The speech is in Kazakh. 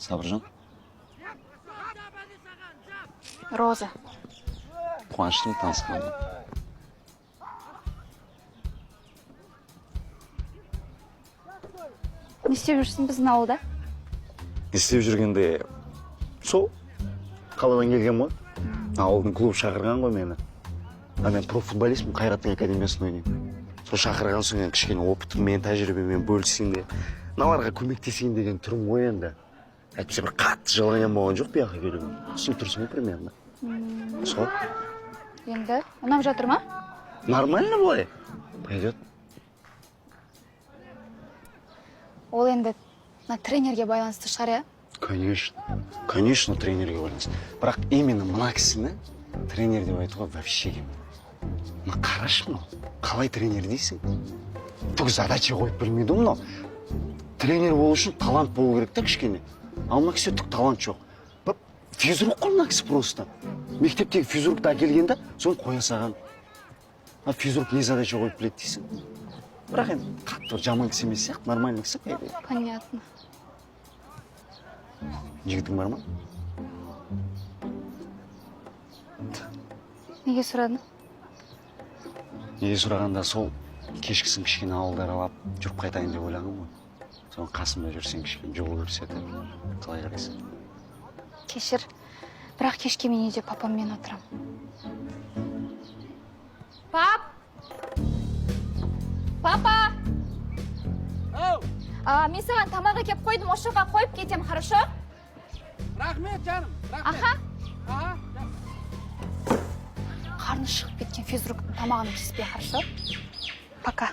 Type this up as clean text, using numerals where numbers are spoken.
Сабыржан, Роза. қуаныштымын танысқаныма. Не істеп жүрсің біздің ауылда? Не істеп жүргенде сол қаладан келген ғой. Ауылдың клуб шақырған ғой мені. Мен профутболистпін, Қайраттың академиясында ойнаймын. Сол шақырған соң енді кішкене опытым мен тәжірибемен бөлісейін де, мыналарға көмектесейін деген түрім ғой енді. Әйтпесе бір қатты жалғанған болған жоқ бұяққа келуім. Түсініп тұрсың ғой примерно. Сол. Енді, ұнап жатыр ма? Нормально былай. Пойдет. Ол енді тренерге байланысты шығар, иә? Конечно, тренерге байланысты. Бірақ именно мына кісіні тренер деп айтуға вообще келмейді. Мына қарашы мынау, қалай тренер дейсің? Түк задача қойып білмейді мынау. Тренер болу үшін талант болу керек та кішкене. Ал мына кісі түк талант жоқ. Физрук қой мына кісі просто. Мектептегі физрукты әкелгенде, соны қоя саған. Физрук не задача қойып біледі дейсің? Бірақ енді қатты жаман кісі емес сияқты, нормальный кісі. Понятно. Жігітің бар ма? Неге сұрадың? Неге сұрағанда сол кешкісін кішкене ауылды аралап жүріп қайтайын деп ойлағым ғой. Соның қасымда жүрсең кішкене жол көрсетіп. Қалай қарайсың? Кешір. Бірақ кешке мен үйде папаммен отырам. Пап! Папа! Мен саған тамақ әкеп қойдым, осы жаққа қойып кетем, хорошо? Рахмет, жаным, рахмет. Аха. Қарны шығып кеткен физруктың тамағын кеспей, хорошо? Пока.